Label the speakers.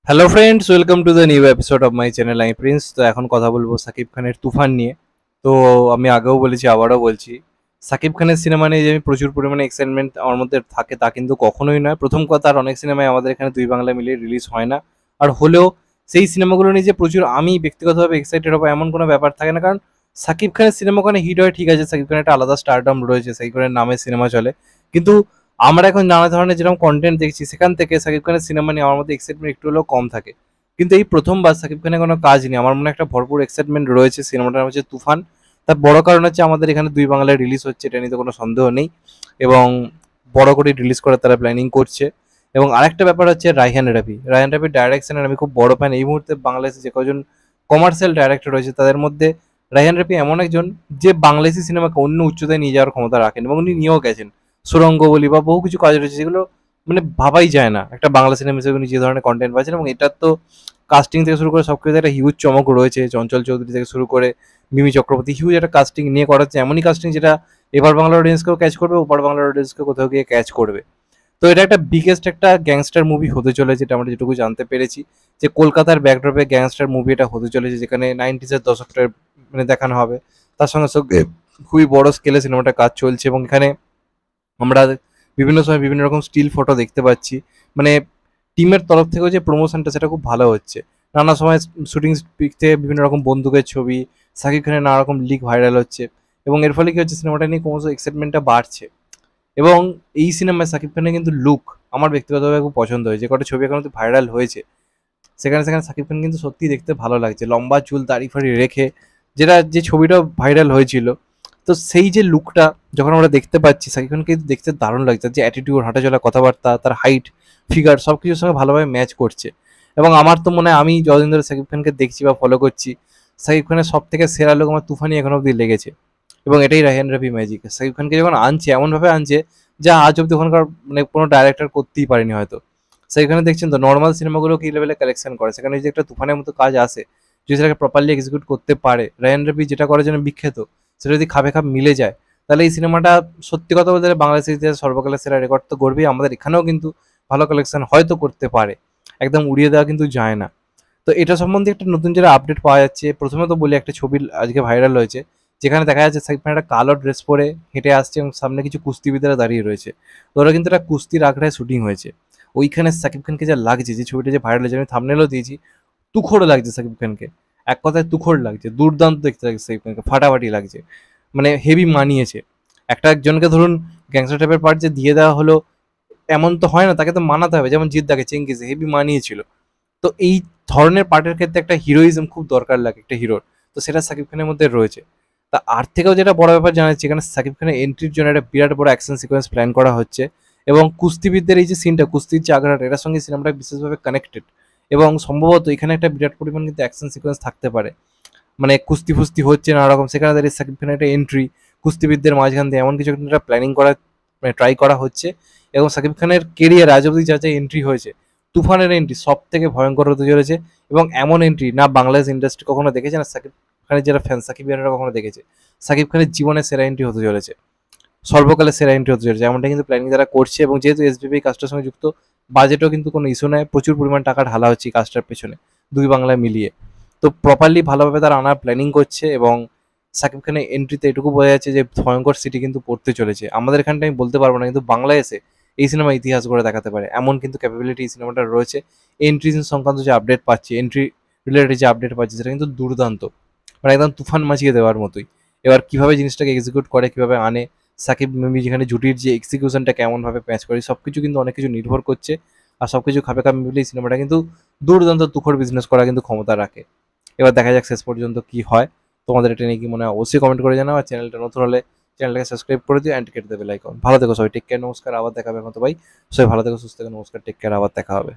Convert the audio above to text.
Speaker 1: Hello friends, welcome to the new episode of my channel I Prince. তো এখন কথা বলবো সাকিব খানের তুফান নিয়ে। তো আমি আগেও বলেছি, আবারও বলছি, সাকিব খানের সিনেমা নিয়ে যে আমি প্রচুর পরিমাণে এক্সাইটমেন্ট আমার মধ্যে থাকে তা কিন্তু কখনোই নয়। প্রথম কথা, আর অনেক সিনেমায় আমাদের এখানে দুই বাংলা মিলিয়ে রিলিজ হয় না, আর হলেও সেই সিনেমাগুলো নিয়ে যে প্রচুর আমি ব্যক্তিগতভাবে এক্সাইটেড হবো এমন কোনো ব্যাপার থাকে না। কারণ সাকিব খানের সিনেমা ওখানে হিট হয়, ঠিক আছে, সাকিব খানের একটা আলাদা স্টারডম রয়েছে, সাকিব খানের নামে সিনেমা চলে, কিন্তু আমরা এখন নানা ধরনের যেরকম কন্টেন্ট দেখছি সেখান থেকে সাকিব খানের সিনেমা নিয়ে আমার মধ্যে এক্সাইটমেন্ট একটু হলেও কম থাকে। কিন্তু এই প্রথমবার সাকিব খানের কোনো কাজ নেই, আমার মনে হয় একটা ভরপুর এক্সাইটমেন্ট রয়েছে। সিনেমাটার হচ্ছে তুফান। তার বড় কারণ হচ্ছে আমাদের এখানে দুই বাংলায় রিলিজ হচ্ছে, এটা নিয়ে তো কোনো সন্দেহ নেই, এবং বড় করে রিলিজ করার তারা প্ল্যানিং করছে। এবং আরেকটা ব্যাপার হচ্ছে রায়হান রাফির ডাইরেকশনের আমি খুব বড় ফ্যান। এই মুহূর্তে বাংলাদেশে যে কজন কমার্শিয়াল ডাইরেক্টর রয়েছে তাদের মধ্যে রায়হান রাফি এমন একজন যে বাংলাদেশি সিনেমাকে অন্য উচ্চতায় নিয়ে যাওয়ার ক্ষমতা রাখেন, এবং উনি নিয়েও গেছেন। সুরঙ্গ বলি বা বহু কিছু কাজ রয়েছে যেগুলো মানে ভাবাই যায় না একটা বাংলা সিনেমা হিসেবে উনি যে ধরনের কন্টেন্ট পাচ্ছেন। এবং এটার তো কাস্টিং থেকে শুরু করে সবকিছু একটা হিউজ চমক রয়েছে। চঞ্চল চৌধুরী থেকে শুরু করে মিমি চক্রবর্তী, হিউজ একটা কাস্টিং নিয়ে করাচ্ছে, এমনই কাস্টিং যেটা এবার বাংলার অডিয়েন্সকেও ক্যাচ করবে, ওপার বাংলার অডিয়েন্সকে কোথাও গিয়ে ক্যাচ করবে। তো এটা একটা বিগেস্ট একটা গ্যাংস্টার মুভি হতে চলেছে, যেটা আমরা যেটুকু জানতে পেরেছি, যে কলকাতার ব্যাকড্রপে গ্যাংস্টার মুভি এটা হতে চলেছে, যেখানে 90s এর দশকটার মানে দেখানো হবে। তার সঙ্গে সঙ্গে খুবই বড় স্কেলে সিনেমাটা কাজ চলছে, এবং এখানে আমরা বিভিন্ন সময় বিভিন্ন রকম স্টিল ফটো দেখতে পাচ্ছি। মানে টিমের তরফ থেকেও যে প্রমোশনটা সেটা খুব ভালো হচ্ছে। নানা সময় শুটিং পিক থেকে বিভিন্ন রকম বন্দুকের ছবি, সাকিব খানের নানা রকম লিক ভাইরাল হচ্ছে, এবং এর ফলে কি হচ্ছে, সিনেমাটা নিয়ে ক্রমশ এক্সাইটমেন্টটা বাড়ছে। এবং এই সিনেমায় সাকিব খানের কিন্তু লুক আমার ব্যক্তিগতভাবে খুব পছন্দ হয়েছে। কটা ছবি এখন ভাইরাল হয়েছে, সেখানে সেখানে সাকিব খান কিন্তু সত্যিই দেখতে ভালো লাগছে, লম্বা চুল দাড়ি ফাড়ি রেখে, যেটা যে ছবিটা ভাইরাল হয়েছিল। তো সেই যে লুকটা যখন আমরা দেখতে পাচ্ছি, সাকিব খানকে কিন্তু দেখতে দারুণ লাগছে। যে অ্যাটিটিউড, হাঁটাচলা, কথাবার্তা, তার হাইট, ফিগার সব কিছুর সঙ্গে ভালোভাবে ম্যাচ করছে। এবং আমার তো মনে হয়, আমি যতদিন ধরে সাকিব খানকে দেখছি বা ফলো করছি, সাকিব খানের সব থেকে সেরা লোক আমার তুফানি এখন অব্দি লেগেছে। এবং এটাই রায়হান রাফি ম্যাজিক। সাকিব খানকে যখন আনছে এমনভাবে আনছে যা আজ অব্দি ওখানকার মানে কোনো ডাইরেক্টর করতেই পারেনি হয়তো। সেখানে দেখছেন তো নর্মাল সিনেমাগুলো কি লেভেলে কালেকশন করে, সেখানে যদি একটা তুফানের মতো কাজ আসে, যদি সেটাকে প্রপারলি এক্সিকিউট করতে পারে, রায়ান রবি যেটা করার জন্য বিখ্যাত, সেটা যদি খাপে খাপ মিলে যায়, তাহলে এই সিনেমাটা সত্যি কথা বলতে বাংলাদেশের ইতিহাসে সর্বকালের সেরা রেকর্ড তো গড়বেই। আমাদের এখানেও কিন্তু ভালো কালেকশন হয়তো করতে পারে, একদম উড়িয়ে দেওয়া কিন্তু যায় না। তো এটা সম্বন্ধে একটা নতুন যেটা আপডেট পাওয়া যাচ্ছে, প্রথমে তো বলি, একটা ছবি আজকে ভাইরাল হয়েছে, যেখানে দেখা যাচ্ছে সাকিব খান একটা কালো ড্রেস পরে হেঁটে আসছে, এবং সামনে কিছু কুস্তিবিদেরা দাঁড়িয়ে রয়েছে। তো ওরা কিন্তু একটা কুস্তির আখড়ায় শুটিং হয়েছে। ওইখানে সাকিব খানকে যা লাগছে, যে ছবিটা যে ভাইরাল হয়েছে, আমি থাম্বনেলও দিয়েছি, তুখোড় লাগছে সাকিব খানকে। এক কথায় তুখোড় লাগছে, দুর্দান্ত দেখতে লাগছে সাকিব খানকে, ফাটাফাটি লাগছে, মানে হেভি মানিয়েছে। একটা একজনকে ধরুন গ্যাংস্টার টাইপের পার্ট যে দিয়ে দেওয়া হলো, এমন তো হয় না, তাকে তো মানাতে হবে, যেমন জিদ্দাকে চেঙ্গিসে হেভি মানিয়েছিল। তো এই ধরনের পার্টের ক্ষেত্রে একটা হিরোইজম খুব দরকার লাগে একটা হিরোর, তো সেটা সাকিব খানের মধ্যে রয়েছে। তা আর থেকেও যেটা বড় ব্যাপার জানাচ্ছি, এখানে সাকিব খানের এন্ট্রির জন্য একটা বিরাট বড় অ্যাকশন সিকোয়েন্স প্ল্যান করা হচ্ছে, এবং কুস্তিবিদদের এই যে সিনটা, কুস্তির যে আগ্রাটা, এটার সঙ্গে সিনেমাটা বিশেষভাবে কানেক্টেড। এবং সম্ভবত এখানে একটা বিরাট পরিমাণ কিন্তু অ্যাকশন সিকোয়েন্স থাকতে পারে, মানে কুস্তি ফুস্তি হচ্ছে নানা রকম, সেখানে দাঁড়িয়ে সাকিব খানের একটা এন্ট্রি কুস্তিবিদদের মাঝখান দিয়ে, এমন কিছু কিন্তু একটা প্ল্যানিং করা মানে ট্রাই করা হচ্ছে। এবং সাকিব খানের কেরিয়ার আজ অব্দি যা যা এন্ট্রি হয়েছে, তুফানের এন্ট্রি সব থেকে ভয়ঙ্কর হতে চলেছে। এবং এমন এন্ট্রি না বাংলাদেশ ইন্ডাস্ট্রি কখনো দেখেছে, না সাকিব খানের যারা ফ্যান সাকিবিয়ানরা কখনো দেখেছে। সাকিব খানের জীবনের সেরা এন্ট্রি হতে চলেছে, সর্বকালের সেরা এন্ট্রি হতে চলেছে, এমনটা কিন্তু প্ল্যানিং যারা করছে। এবং যেহেতু এসবিবি কাজটার সঙ্গে যুক্ত, বাজেটও কিন্তু কোনো ইস্যু নয়, প্রচুর পরিমাণ টাকা ঢালা হচ্ছে এই কাজটার পেছনে, দুই বাংলায় মিলিয়ে। তো প্রপারলি ভালোভাবে তারা আনার প্ল্যানিং করছে। এবং সাকিব খানের এন্ট্রিতে এটুকু বোঝা যাচ্ছে যে ভয়ঙ্কর সিটি কিন্তু পড়তে চলেছে। আমাদের এখানটা আমি বলতে পারবো না, কিন্তু বাংলায় এসে এই সিনেমা ইতিহাস করে দেখাতে পারে, এমন কিন্তু ক্যাপাবিলিটি এই সিনেমাটা রয়েছে। এন্ট্রি সংক্রান্ত যে আপডেট পাচ্ছি, এন্ট্রি রিলেটেড যে আপডেট পাচ্ছি, সেটা কিন্তু দুর্দান্ত, মানে একদম তুফান মাচিয়ে দেওয়ার মতোই। এবার কিভাবে জিনিসটাকে এক্সিকিউট করে, কিভাবে আনে সাকিব মিমি, যেখানে জুটির যে এক্সিকিউশনটা কেমনভাবে প্যাচ করে, সব কিছু কিন্তু অনেক কিছু নির্ভর করছে। আর সব কিছু খাপে খাপ মিলিয়ে সিনেমাটা কিন্তু দুর্দান্ত তুখোড় বিজনেস করা কিন্তু ক্ষমতা রাখে। এবার দেখা যাক শেষ পর্যন্ত কি হয়। তোমাদের এটা নিয়ে কি মনে হয় অবশ্যই কমেন্ট করে জানাও। আর চ্যানেলটা নতুন হলে চ্যানেলটাকে সাবস্ক্রাইব করে দিও, অ্যান্ড কেটে দেবে লাইক। ভালো থেকো সবাই, টেক কেয়ার, নমস্কার, আবার দেখা হবে এখন তো ভাই। সবাই ভালো থেকো, সুস্থ থেকো, নমস্কার, টেক কেয়ার, আবার দেখা হবে।